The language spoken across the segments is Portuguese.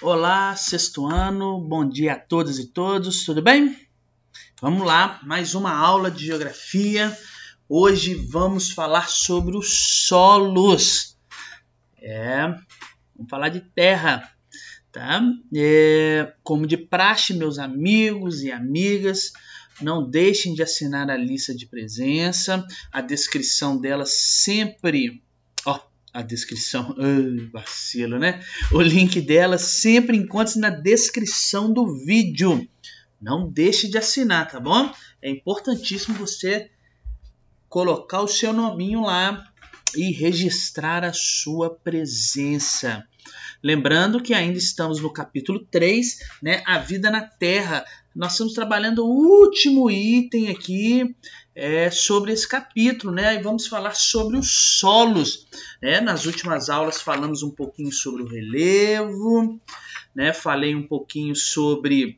Olá, sexto ano, bom dia a todas e todos, tudo bem? Vamos lá, mais uma aula de geografia. Hoje vamos falar sobre os solos. Vamos falar de terra, tá? Como de praxe, meus amigos e amigas, não deixem de assinar a lista de presença. A descrição dela sempre... A descrição, vacilo, né? O link dela sempre encontra na descrição do vídeo. Não deixe de assinar, tá bom? É importantíssimo você colocar o seu nominho lá e registrar a sua presença. Lembrando que ainda estamos no capítulo 3, né? A vida na Terra. Nós estamos trabalhando o último item aqui sobre esse capítulo, né? E vamos falar sobre os solos. Nas últimas aulas falamos um pouquinho sobre o relevo, né? Falei um pouquinho sobre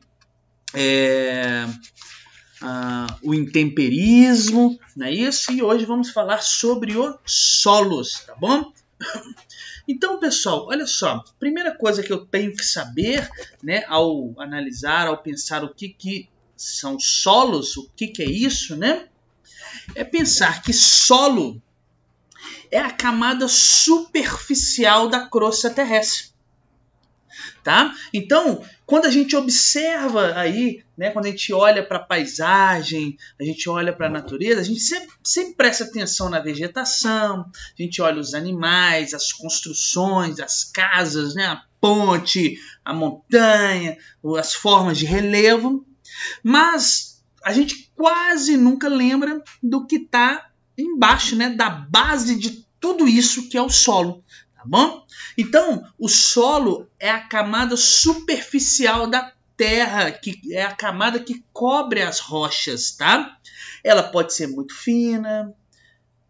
o intemperismo, não é isso? E hoje vamos falar sobre os solos, tá bom? Então, pessoal, olha só, primeira coisa que eu tenho que saber, né, ao analisar, ao pensar o que são solos, o que é isso, né? É pensar que solo é a camada superficial da crosta terrestre. Tá? Então, quando a gente observa aí, né, quando a gente olha para a paisagem, a gente olha para a natureza, a gente sempre presta atenção na vegetação, a gente olha os animais, as construções, as casas, né, a ponte, a montanha, as formas de relevo, mas a gente quase nunca lembra do que está embaixo, né, da base de tudo isso que é o solo. Tá bom? Então, o solo é a camada superficial da terra, que é a camada que cobre as rochas, tá? Ela pode ser muito fina,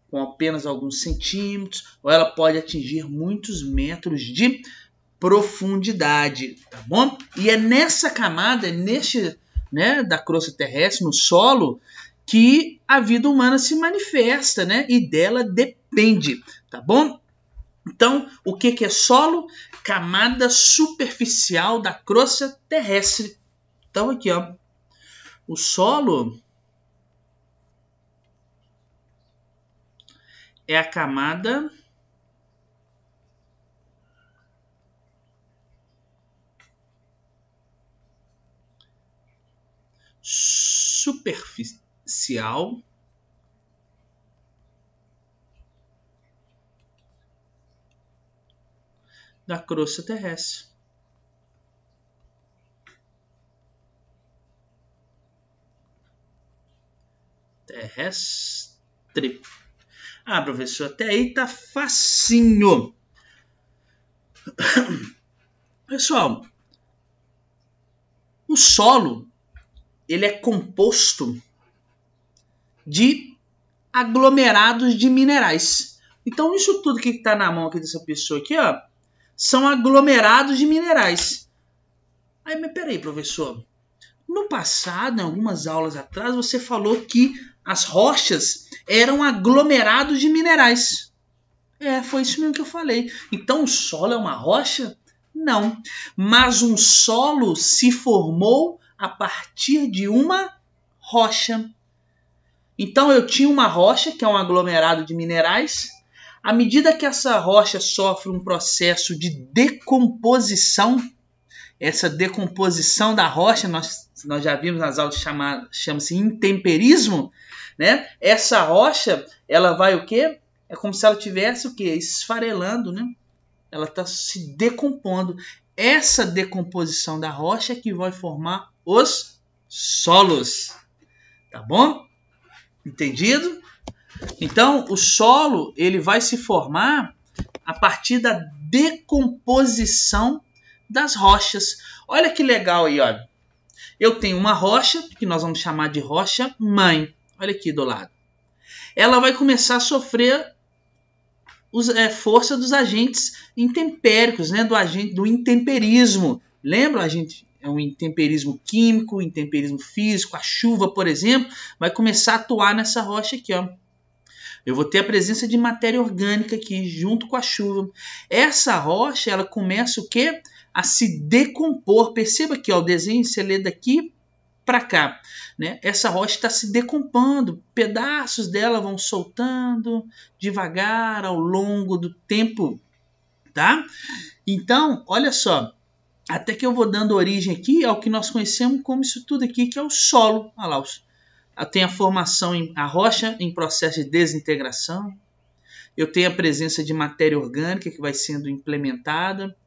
com apenas alguns centímetros, ou ela pode atingir muitos metros de profundidade, tá bom? E é nessa camada, da crosta terrestre, no solo, que a vida humana se manifesta, né? E dela depende, tá bom? Então, o que é solo? Camada superficial da crosta terrestre. Então, aqui, ó, o solo é a camada superficial da crosta terrestre. Ah, professor, até aí tá facinho. Pessoal, o solo, ele é composto de aglomerados de minerais. Então, isso tudo que está na mão aqui dessa pessoa aqui, ó, são aglomerados de minerais. Aí, mas peraí, professor. No passado, em algumas aulas atrás, você falou que as rochas eram aglomerados de minerais. Foi isso mesmo que eu falei. Então, o solo é uma rocha? Não. Mas um solo se formou a partir de uma rocha. Então, eu tinha uma rocha, que é um aglomerado de minerais. À medida que essa rocha sofre um processo de decomposição, essa decomposição da rocha, nós já vimos nas aulas, chama-se intemperismo, né? Essa rocha, ela vai o quê? É como se ela tivesse o quê? Esfarelando, né? Ela está se decompondo. Essa decomposição da rocha é que vai formar os solos. Tá bom? Entendido? Então, o solo, ele vai se formar a partir da decomposição das rochas. Olha que legal aí, olha. Eu tenho uma rocha, que nós vamos chamar de rocha mãe. Olha aqui do lado. Ela vai começar a sofrer força dos agentes intempéricos, né? Do intemperismo. Lembra, é um intemperismo químico, intemperismo físico. A chuva, por exemplo, vai começar a atuar nessa rocha aqui, ó. Eu vou ter a presença de matéria orgânica aqui, junto com a chuva. Essa rocha, ela começa o quê? a se decompor. Perceba aqui, ó, o desenho você lê daqui para cá, né? Essa rocha está se decompondo, pedaços dela vão soltando devagar ao longo do tempo, tá? Então, olha só, até que eu vou dando origem aqui ao que nós conhecemos como isso tudo aqui, que é o solo. Olha lá, tem a formação, a rocha em processo de desintegração, eu tenho a presença de matéria orgânica que vai sendo implementada,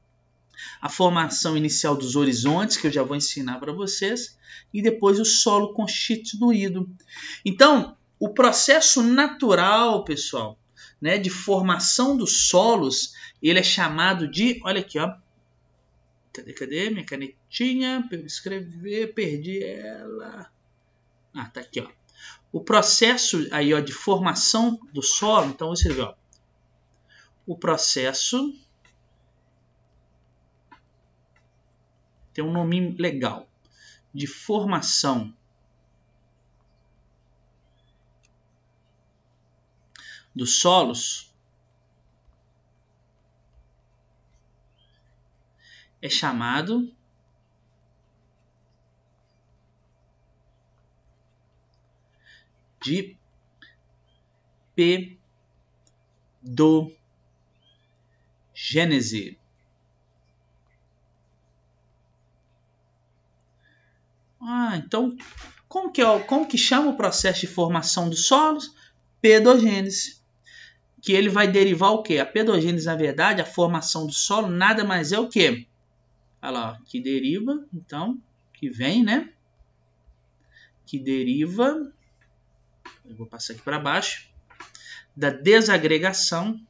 a formação inicial dos horizontes, que eu já vou ensinar para vocês, e depois o solo constituído. Então, o processo natural, pessoal, né, de formação dos solos, ele é chamado de, olha aqui, ó, cadê minha canetinha para eu escrever, perdi ela. Ah, tá aqui, ó. O processo aí, ó, de formação do solo, então você vê, ó, o processo tem um nome legal, de formação dos solos é chamado de pedogênese. Então, como que chama o processo de formação dos solos? Pedogênese. Que ele vai derivar o quê? A pedogênese, na verdade, a formação do solo, nada mais é o quê? Olha lá, que deriva, então, que vem, né? Que deriva, eu vou passar aqui para baixo, da desagregação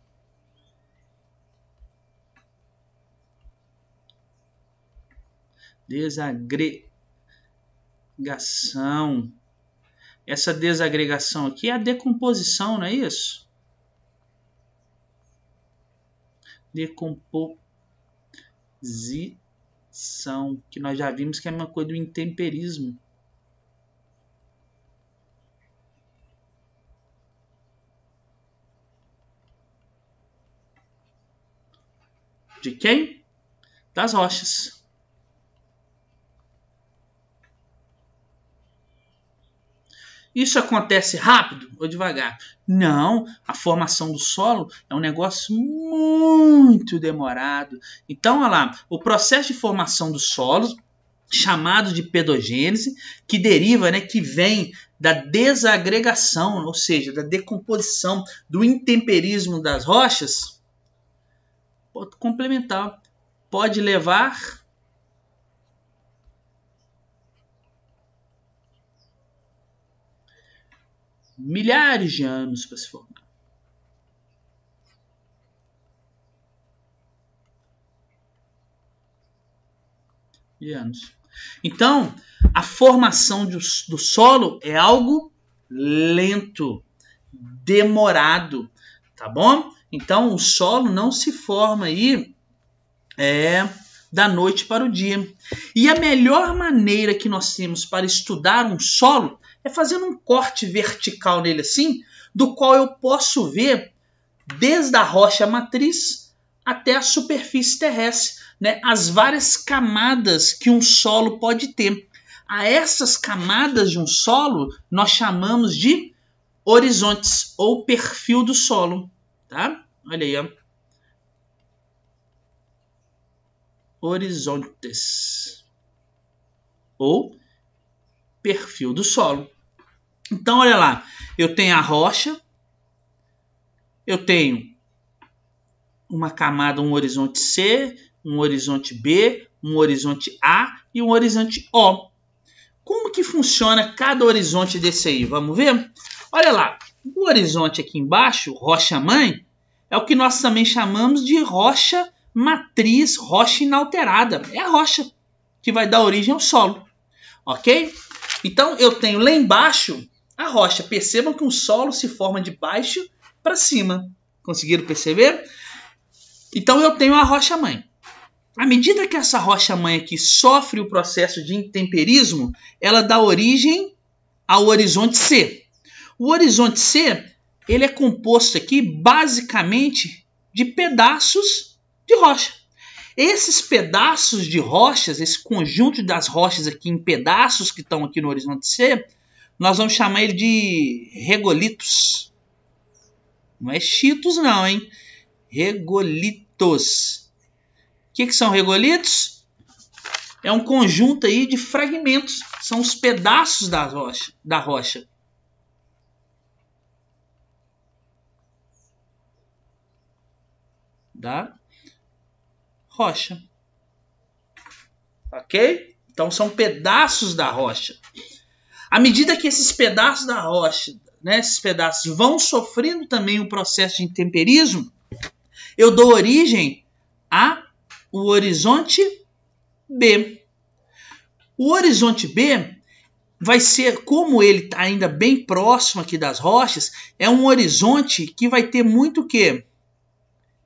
Essa desagregação aqui é a decomposição, não é isso? Decomposição, que nós já vimos que é uma coisa do intemperismo. De quem? Das rochas. Isso acontece rápido ou devagar? Não, a formação do solo é um negócio muito demorado. Então, olha lá, o processo de formação do solo, chamado de pedogênese, que deriva, né, que vem da desagregação, ou seja, da decomposição, do intemperismo das rochas, pode complementar, pode levar milhares de anos para se formar. Então, a formação do solo é algo lento, demorado, tá bom? Então, o solo não se forma aí da noite para o dia. E a melhor maneira que nós temos para estudar um solo é fazendo um corte vertical nele assim, do qual eu posso ver desde a rocha matriz até a superfície terrestre, né, as várias camadas que um solo pode ter. A essas camadas de um solo nós chamamos de horizontes ou perfil do solo, tá? Olha aí, ó. Horizontes ou perfil do solo. Então, olha lá, eu tenho a rocha, eu tenho uma camada, um horizonte C, um horizonte B, um horizonte A e um horizonte O. Como que funciona cada horizonte desse aí? Vamos ver? Olha lá, o horizonte aqui embaixo, rocha-mãe, é o que nós também chamamos de rocha matriz, rocha inalterada. É a rocha que vai dar origem ao solo, ok? Então, eu tenho lá embaixo a rocha. Percebam que um solo se forma de baixo para cima. Conseguiram perceber? Então, eu tenho a rocha-mãe. À medida que essa rocha-mãe aqui sofre o processo de intemperismo, ela dá origem ao horizonte C. O horizonte C, ele é composto aqui basicamente de pedaços de rocha. Esses pedaços de rochas, esse conjunto das rochas aqui em pedaços que estão aqui no horizonte C, nós vamos chamar ele de regolitos. Não é cheetos não, hein? Regolitos. O que são regolitos? É um conjunto aí de fragmentos. São os pedaços da rocha. Da rocha. Ok? Então são pedaços da rocha. À medida que esses pedaços da rocha, né, esses pedaços vão sofrendo também o processo de intemperismo, eu dou origem ao horizonte B. O horizonte B vai ser, como ele está ainda bem próximo aqui das rochas, é um horizonte que vai ter muito o quê?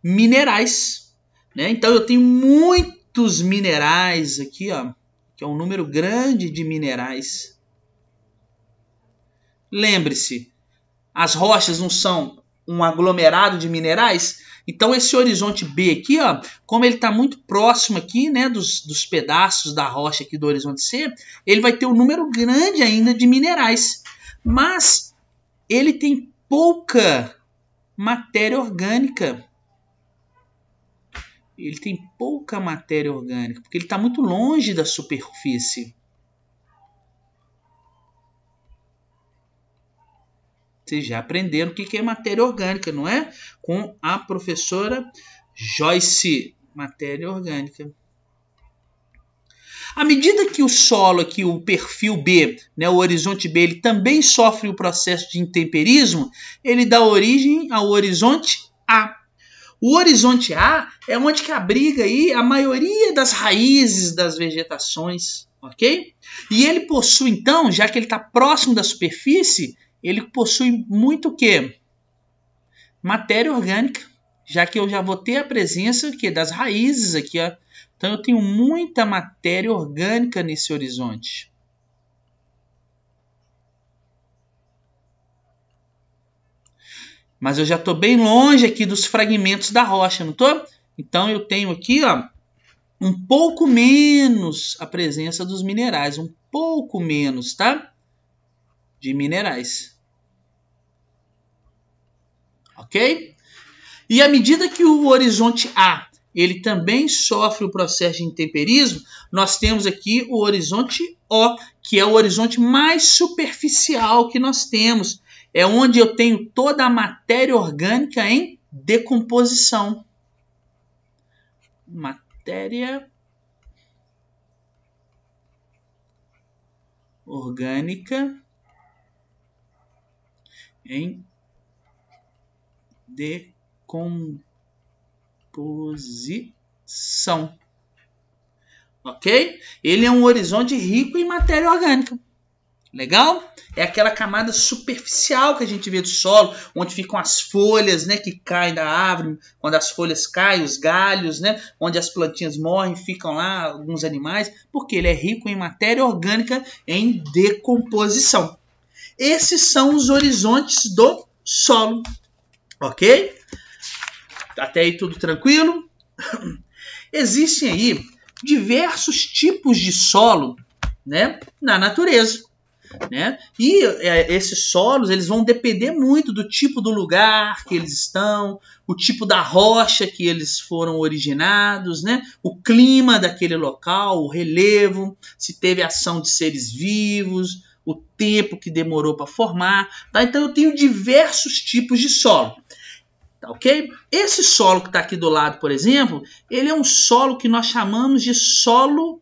Minerais. Né? Então eu tenho muitos minerais aqui, ó, que é um número grande de minerais. Lembre-se, as rochas não são um aglomerado de minerais? Então esse horizonte B aqui, ó, como ele está muito próximo aqui, né, dos pedaços da rocha aqui do horizonte C, ele vai ter um número grande ainda de minerais. Mas ele tem pouca matéria orgânica. Ele tem pouca matéria orgânica, porque ele está muito longe da superfície. Vocês já aprenderam o que é matéria orgânica, não é? Com a professora Joyce. Matéria orgânica. À medida que o solo aqui, o perfil B, né, o horizonte B, ele também sofre o processo de intemperismo, ele dá origem ao horizonte A. O horizonte A é onde que abriga aí a maioria das raízes das vegetações, ok? E ele possui, então, já que ele está próximo da superfície, ele possui muito o quê? Matéria orgânica, já que eu já vou ter a presença aqui das raízes aqui, ó. Então eu tenho muita matéria orgânica nesse horizonte. Mas eu já estou bem longe aqui dos fragmentos da rocha, não estou? Então eu tenho aqui, ó, um pouco menos a presença dos minerais, um pouco menos, tá? De minerais. Ok? E à medida que o horizonte A ele também sofre o processo de intemperismo, nós temos aqui o horizonte O, que é o horizonte mais superficial que nós temos. É onde eu tenho toda a matéria orgânica em decomposição. Matéria orgânica em decomposição. Ok? Ele é um horizonte rico em matéria orgânica. Legal? É aquela camada superficial que a gente vê do solo, onde ficam as folhas, né, que caem da árvore. Quando as folhas caem, os galhos, né, onde as plantinhas morrem, ficam lá alguns animais, porque ele é rico em matéria orgânica em decomposição. Esses são os horizontes do solo. Ok? Até aí tudo tranquilo? Existem aí diversos tipos de solo, né, na natureza. Né? E esses solos eles vão depender muito do tipo do lugar que eles estão, o tipo da rocha que eles foram originados, né? O clima daquele local, o relevo, se teve ação de seres vivos, o tempo que demorou para formar. Tá? Então eu tenho diversos tipos de solo. Tá, ok? Esse solo que está aqui do lado, por exemplo, ele é um solo que nós chamamos de solo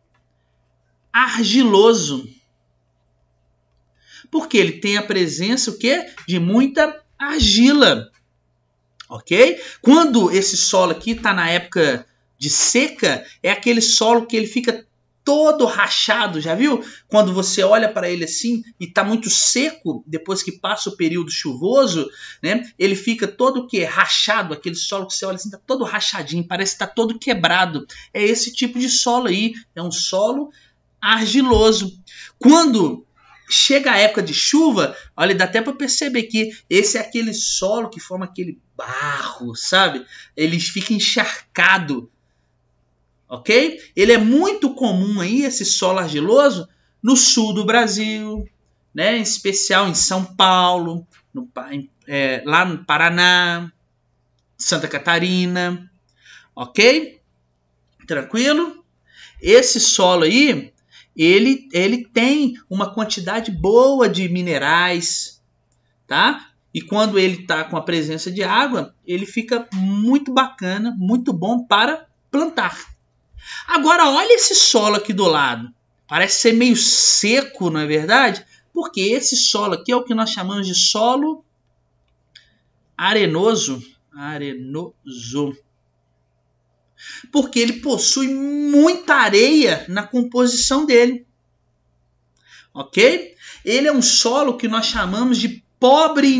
argiloso. Porque ele tem a presença o quê? De muita argila. Ok? Quando esse solo aqui está na época de seca, é aquele solo que ele fica todo rachado, já viu? Quando você olha para ele assim e está muito seco, depois que passa o período chuvoso, né? Ele fica todo o quê? Rachado, aquele solo que você olha assim, está todo rachadinho, parece que está todo quebrado. É esse tipo de solo aí, é um solo argiloso. Quando chega a época de chuva, olha, dá até para perceber que esse é aquele solo que forma aquele barro, sabe? Ele fica encharcado. ok? Ele é muito comum aí, esse solo argiloso, no sul do Brasil, né? Em especial em São Paulo, lá no Paraná, Santa Catarina, ok? Tranquilo? Esse solo aí, ele tem uma quantidade boa de minerais, tá? E quando ele está com a presença de água, ele fica muito bacana, muito bom para plantar. Agora, olha esse solo aqui do lado. Parece ser meio seco, não é verdade? Porque esse solo aqui é o que nós chamamos de solo arenoso. Porque ele possui muita areia na composição dele. Ok? Ele é um solo que nós chamamos de pobre em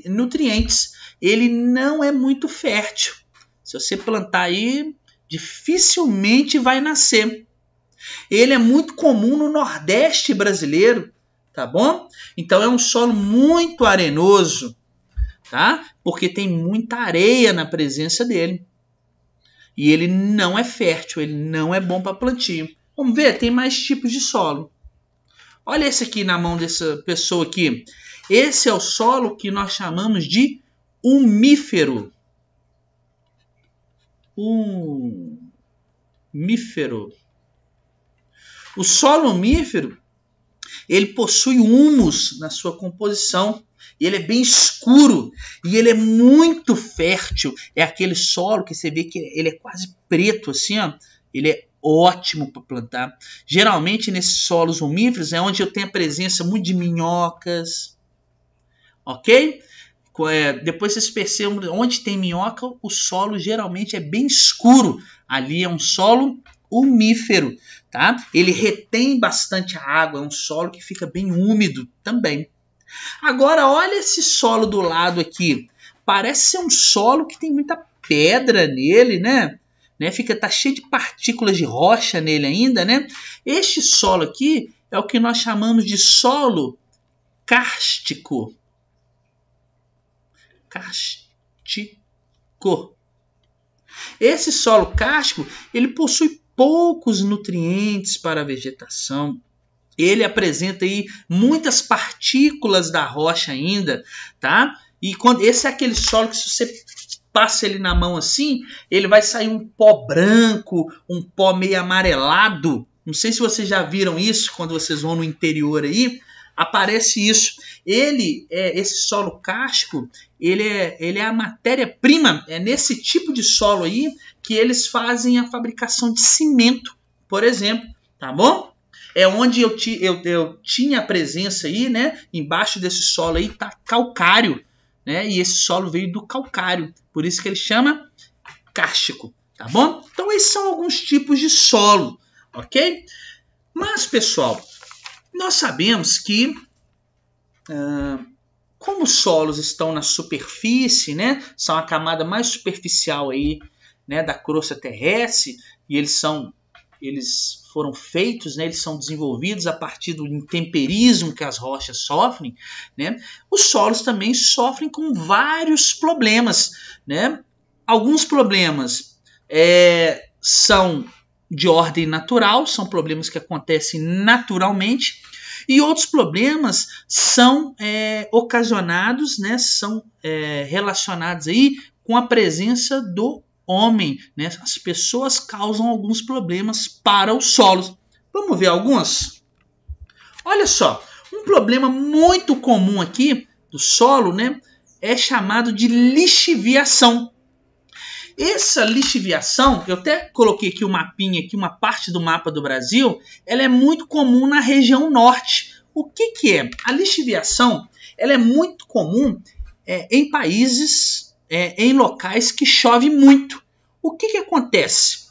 nutrientes. Ele não é muito fértil. Se você plantar aí, dificilmente vai nascer. Ele é muito comum no Nordeste brasileiro, tá bom? Então é um solo muito arenoso, tá? Porque tem muita areia na presença dele. E ele não é fértil, ele não é bom para plantio. Vamos ver, tem mais tipos de solo. Olha esse aqui na mão dessa pessoa aqui. Esse é o solo que nós chamamos de umífero. Umífero. O solo umífero, ele possui humus na sua composição. Ele é bem escuro e ele é muito fértil. É aquele solo que você vê que ele é quase preto assim, ó. Ele é ótimo para plantar. Geralmente nesses solos umíferos é onde eu tenho a presença muito de minhocas, ok? Depois vocês percebem onde tem minhoca, o solo geralmente é bem escuro. Ali é um solo umífero, tá? Ele retém bastante água, é um solo que fica bem úmido também. Agora, olha esse solo do lado aqui. Parece ser um solo que tem muita pedra nele, né? Tá cheio de partículas de rocha nele ainda, né? Este solo aqui é o que nós chamamos de solo kárstico. Esse solo kárstico, ele possui poucos nutrientes para a vegetação. Ele apresenta aí muitas partículas da rocha ainda, tá? E esse é aquele solo que se você passa ele na mão assim, ele vai sair um pó branco, um pó meio amarelado. Não sei se vocês já viram isso quando vocês vão no interior aí, aparece isso. Esse solo kárstico, ele é a matéria-prima, é nesse tipo de solo aí que eles fazem a fabricação de cimento, por exemplo, tá bom? É onde eu tinha a presença aí, né? Embaixo desse solo aí tá calcário, né? E esse solo veio do calcário, por isso que ele chama kárstico, tá bom? Então esses são alguns tipos de solo, ok? Mas, pessoal, nós sabemos que como os solos estão na superfície, né? São a camada mais superficial aí, né, da crosta terrestre, e eles foram feitos, né, eles são desenvolvidos a partir do intemperismo que as rochas sofrem, né? Os solos também sofrem com vários problemas, né? Alguns problemas são de ordem natural, são problemas que acontecem naturalmente, e outros problemas são ocasionados, né, são relacionados aí com a presença do homem, né? As pessoas causam alguns problemas para os solos. Vamos ver alguns? Olha só, um problema muito comum aqui do solo, né, é chamado de lixiviação. Essa lixiviação, eu até coloquei aqui um mapinha, aqui, uma parte do mapa do Brasil, ela é muito comum na região norte. O que é? A lixiviação, ela é muito comum em países, em locais que chove muito. O que acontece?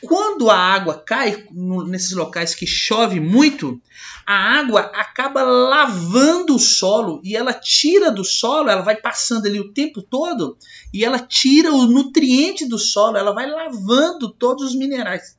Quando a água cai nesses locais que chove muito, a água acaba lavando o solo e ela tira do solo, ela vai passando ali o tempo todo e ela tira o nutriente do solo, ela vai lavando todos os minerais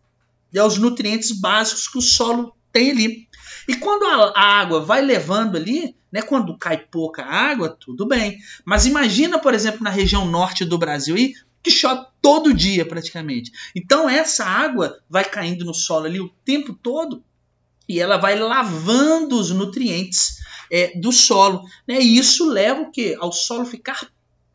e os nutrientes básicos que o solo tem ali. E quando a água vai levando ali, né, quando cai pouca água, tudo bem. Mas imagina, por exemplo, na região norte do Brasil, aí, que chove todo dia praticamente. Então essa água vai caindo no solo ali o tempo todo e ela vai lavando os nutrientes do solo, né? E isso leva o quê? Ao solo ficar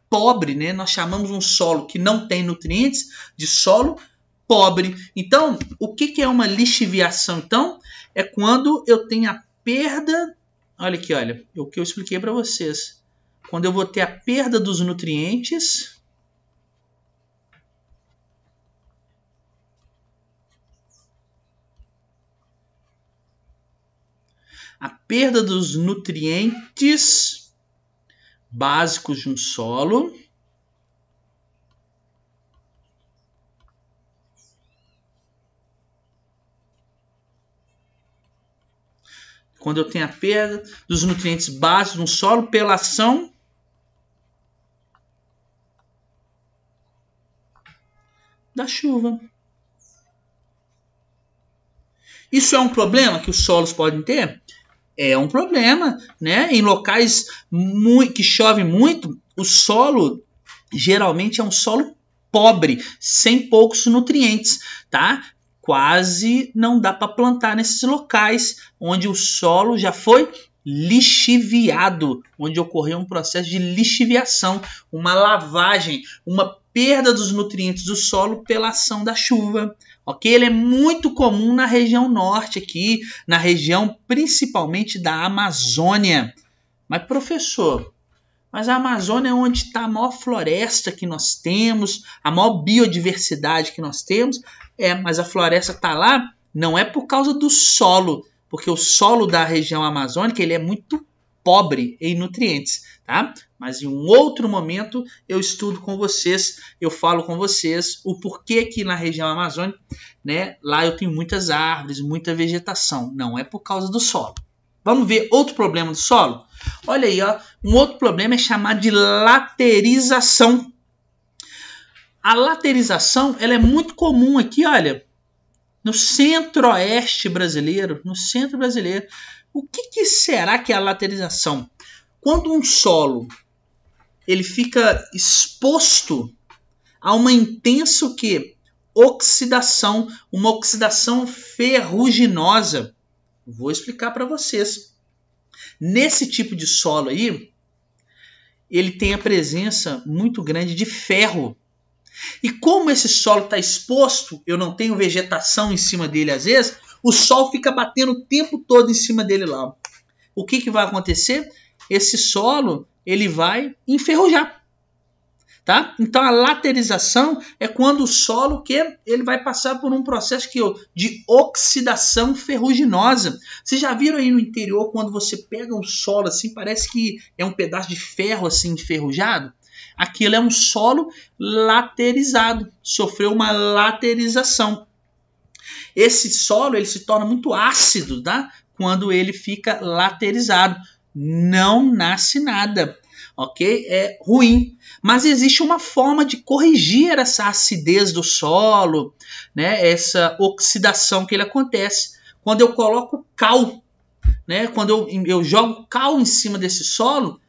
pobre, né? Nós chamamos um solo que não tem nutrientes de solo pobre. Então, o que é uma lixiviação? Então, é quando eu tenho a perda. Olha aqui, olha, o que eu expliquei para vocês. Quando eu vou ter a perda dos nutrientes. A perda dos nutrientes básicos de um solo. Quando eu tenho a perda dos nutrientes básicos de um solo pela ação da chuva. Isso é um problema que os solos podem ter? É um problema, né? Em locais que chove muito, o solo geralmente é um solo pobre, sem poucos nutrientes, tá? Quase não dá para plantar nesses locais onde o solo já foi lixiviado, onde ocorreu um processo de lixiviação, uma lavagem, uma perda dos nutrientes do solo pela ação da chuva. Ok? Ele é muito comum na região norte aqui, na região principalmente da Amazônia. Mas professor, mas a Amazônia é onde está a maior floresta que nós temos, a maior biodiversidade que nós temos. Mas a floresta está lá não é por causa do solo, porque o solo da região amazônica ele é muito pobre em nutrientes, tá? Mas em um outro momento eu estudo com vocês, eu falo com vocês o porquê que na região amazônica, né, lá eu tenho muitas árvores, muita vegetação. Não é por causa do solo. Vamos ver outro problema do solo? Olha aí, ó, um outro problema é chamado de laterização. A laterização ela é muito comum aqui, olha, no centro-oeste brasileiro, no centro brasileiro. O que será que é a laterização? Quando um solo ele fica exposto a uma intensa oxidação, uma oxidação ferruginosa. Vou explicar para vocês. Nesse tipo de solo aí, ele tem a presença muito grande de ferro. E como esse solo está exposto, eu não tenho vegetação em cima dele às vezes, o sol fica batendo o tempo todo em cima dele lá. O que vai acontecer? Esse solo ele vai enferrujar. Tá? Então a laterização é quando o solo ele vai passar por um processo de oxidação ferruginosa. Vocês já viram aí no interior quando você pega um solo assim, parece que é um pedaço de ferro assim enferrujado? Aquilo é um solo laterizado, sofreu uma laterização. Esse solo ele se torna muito ácido, tá? Quando ele fica laterizado. Não nasce nada, ok? É ruim. Mas existe uma forma de corrigir essa acidez do solo, né? Essa oxidação que ele acontece. Quando eu coloco cal, né? Quando eu jogo cal em cima desse solo,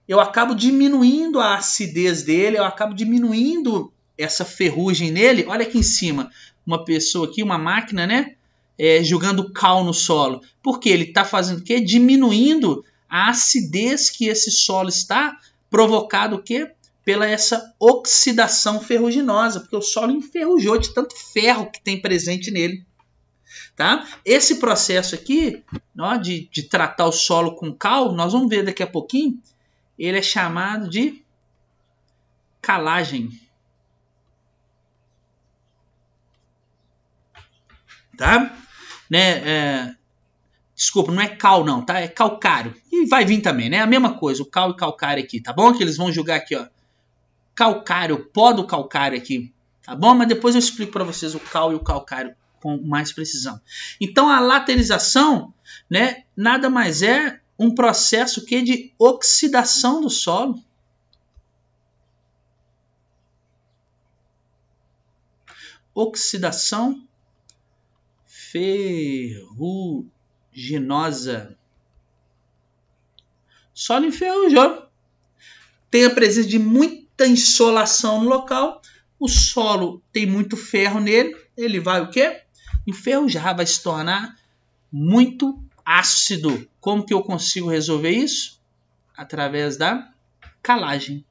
eu acabo diminuindo a acidez dele, eu acabo diminuindo essa ferrugem nele. Olha aqui em cima, uma pessoa aqui, uma máquina, né? Jogando cal no solo. Porque ele está fazendo o quê? Diminuindo a acidez que esse solo está, provocado o quê? Pela essa oxidação ferruginosa, porque o solo enferrujou de tanto ferro que tem presente nele. Tá? Esse processo aqui, ó, de tratar o solo com cal, nós vamos ver daqui a pouquinho, ele é chamado de calagem. Tá? Né? Desculpa, não é cal não, tá? É calcário. E vai vir também, né? A mesma coisa, o cal e calcário aqui, tá bom? Que eles vão jogar aqui, ó. Calcário, pó do calcário aqui, tá bom? Mas depois eu explico para vocês o cal e o calcário com mais precisão. Então a laterização, né, nada mais é um processo de oxidação do solo. Oxidação ferruginosa. Solo enferrujou. Tem a presença de muita insolação no local, o solo tem muito ferro nele, ele vai o quê? Enferrujar, vai se tornar muito ácido. Como que eu consigo resolver isso? Através da calagem.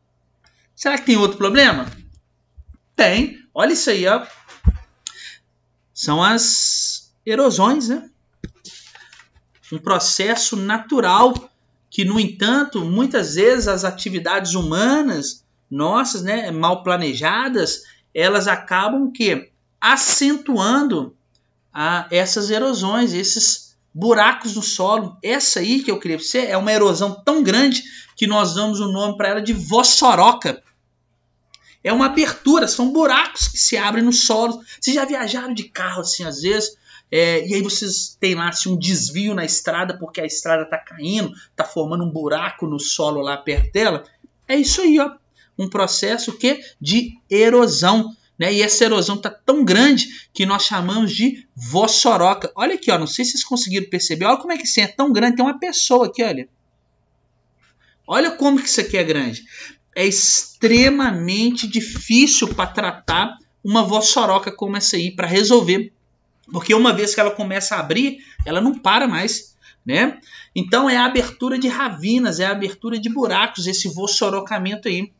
Será que tem outro problema? Tem. Olha isso aí, ó. São as erosões, né? Um processo natural que, no entanto, muitas vezes as atividades humanas nossas, né, mal planejadas, elas acabam que acentuando essas erosões, esses buracos no solo. Essa aí que eu queria pra você é uma erosão tão grande que nós damos o nome para ela de vossoroca. É uma abertura, são buracos que se abrem no solo. Vocês já viajaram de carro assim às vezes? E aí vocês têm lá assim, um desvio na estrada porque a estrada está caindo, está formando um buraco no solo lá perto dela. É isso aí, ó. Um processo que? De erosão. Né? E essa erosão está tão grande que nós chamamos de vossoroca. Olha aqui, ó, não sei se vocês conseguiram perceber. Olha como é que isso é tão grande. Tem uma pessoa aqui, olha. Olha como que isso aqui é grande. É extremamente difícil para tratar uma vossoroca como essa aí, para resolver. Porque uma vez que ela começa a abrir, ela não para mais. Né? Então é a abertura de ravinas, é a abertura de buracos, esse vossorocamento aí.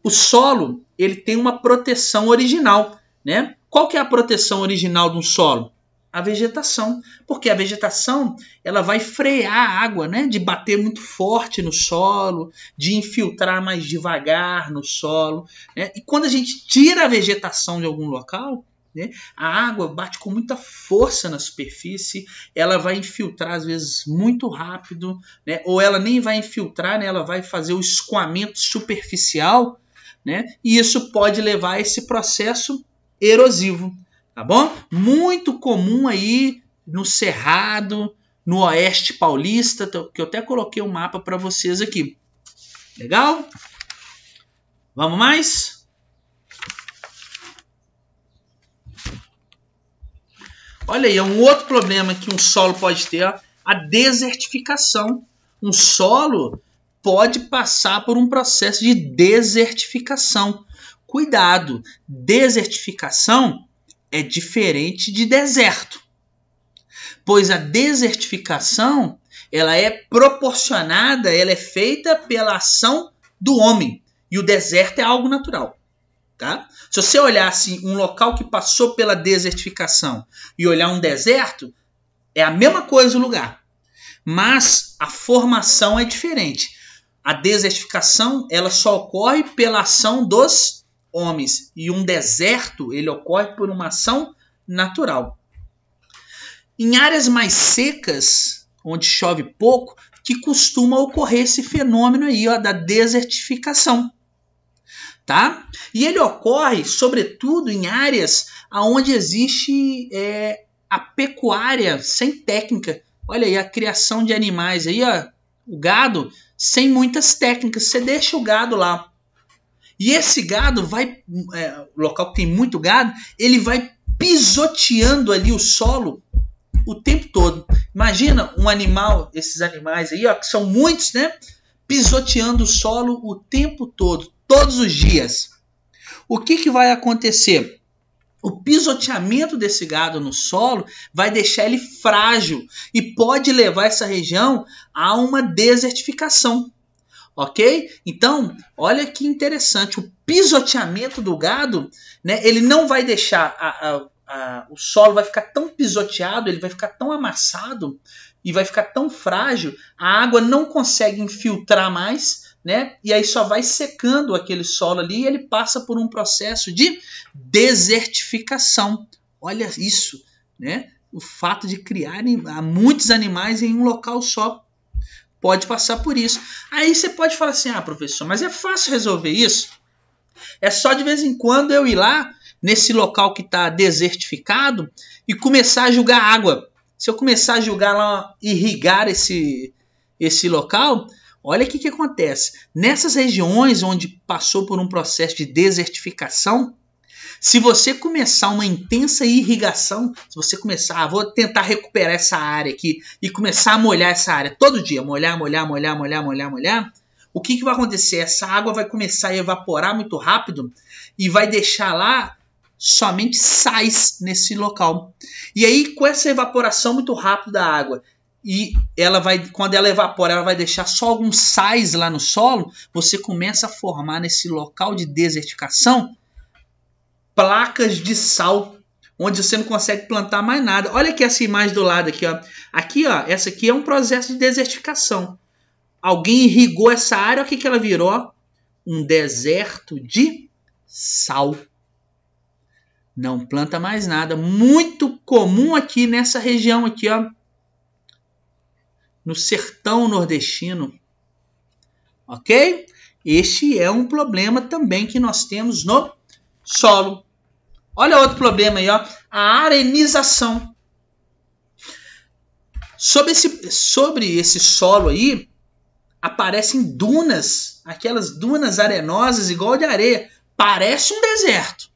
O solo ele tem uma proteção original. Né? Qual que é a proteção original de um solo? A vegetação, porque a vegetação ela vai frear a água, né, de bater muito forte no solo, de infiltrar mais devagar no solo. Né? E quando a gente tira a vegetação de algum local, né, a água bate com muita força na superfície, ela vai infiltrar às vezes muito rápido, né, ou ela nem vai infiltrar, né, ela vai fazer o escoamento superficial, né, e isso pode levar a esse processo erosivo. Tá bom? Muito comum aí no Cerrado, no Oeste Paulista, que eu até coloquei um mapa para vocês aqui. Legal? Vamos mais? Olha aí, é um outro problema que um solo pode ter, a desertificação. Um solo pode passar por um processo de desertificação. Cuidado, desertificação é diferente de deserto, pois a desertificação ela é proporcionada, ela é feita pela ação do homem, e o deserto é algo natural. Tá? Se você olhar assim, um local que passou pela desertificação e olhar um deserto, é a mesma coisa o lugar, mas a formação é diferente. A desertificação ela só ocorre pela ação dos homens, e um deserto ele ocorre por uma ação natural. Em áreas mais secas, onde chove pouco, que costuma ocorrer esse fenômeno aí, ó, da desertificação. Tá? E ele ocorre, sobretudo, em áreas onde existe a pecuária sem técnica. Olha aí, a criação de animais aí, ó, o gado sem muitas técnicas. Você deixa o gado lá. E esse gado vai, local que tem muito gado, ele vai pisoteando ali o solo o tempo todo. Imagina um animal, esses animais aí, ó, que são muitos, né? Pisoteando o solo o tempo todo, todos os dias. O que vai acontecer? O pisoteamento desse gado no solo vai deixar ele frágil e pode levar essa região a uma desertificação. Ok? Então, olha que interessante, o pisoteamento do gado, né, ele não vai deixar, o solo vai ficar tão pisoteado, ele vai ficar tão amassado e vai ficar tão frágil, a água não consegue infiltrar mais, né, e aí só vai secando aquele solo ali e ele passa por um processo de desertificação. Olha isso, né? O fato de criar muitos animais em um local só. Pode passar por isso. Aí você pode falar assim, professor, mas é fácil resolver isso? É só de vez em quando eu ir lá, nesse local que está desertificado, e começar a jogar água. Se eu começar a jogar lá, irrigar esse local, olha o que acontece. Nessas regiões onde passou por um processo de desertificação, se você começar uma intensa irrigação, se você começar, vou tentar recuperar essa área aqui e começar a molhar essa área todo dia, molhar, o que vai acontecer? Essa água vai começar a evaporar muito rápido e vai deixar lá somente sais nesse local. E aí, com essa evaporação muito rápida da água, e quando ela evapora, ela vai deixar só alguns sais lá no solo, você começa a formar nesse local de desertificação placas de sal, onde você não consegue plantar mais nada. Olha aqui essa imagem do lado aqui, ó. Aqui, ó, essa aqui é um processo de desertificação. Alguém irrigou essa área, o que ela virou? Um deserto de sal. Não planta mais nada. Muito comum aqui nessa região aqui, ó, no sertão nordestino. Ok? Este é um problema também que nós temos no solo. Olha outro problema aí, ó, a arenização. Sobre esse solo aí, aparecem dunas, aquelas dunas arenosas igual de areia. Parece um deserto.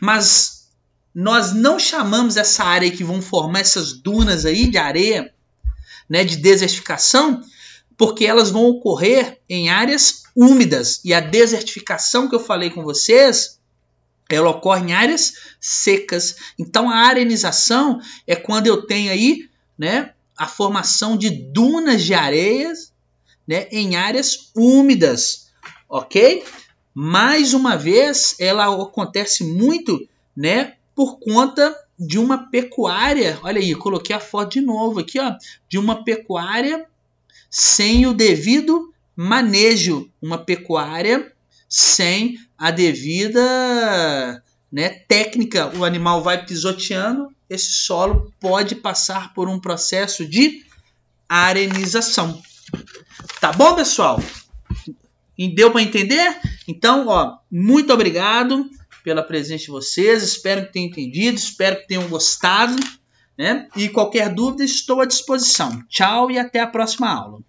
Mas nós não chamamos essa área que vão formar essas dunas aí de areia, né, de desertificação, porque elas vão ocorrer em áreas úmidas. E a desertificação que eu falei com vocês, ela ocorre em áreas secas. Então a arenização é quando eu tenho aí, né, a formação de dunas de areias, né, em áreas úmidas, ok? Mais uma vez, ela acontece muito, né, por conta de uma pecuária. Olha aí, eu coloquei a foto de novo aqui, ó, de uma pecuária sem o devido manejo, uma pecuária sem a devida, né, técnica. O animal vai pisoteando, esse solo pode passar por um processo de arenização. Tá bom, pessoal? Deu para entender? Então, ó, muito obrigado pela presença de vocês. Espero que tenham entendido, espero que tenham gostado, né? E qualquer dúvida, estou à disposição. Tchau e até a próxima aula.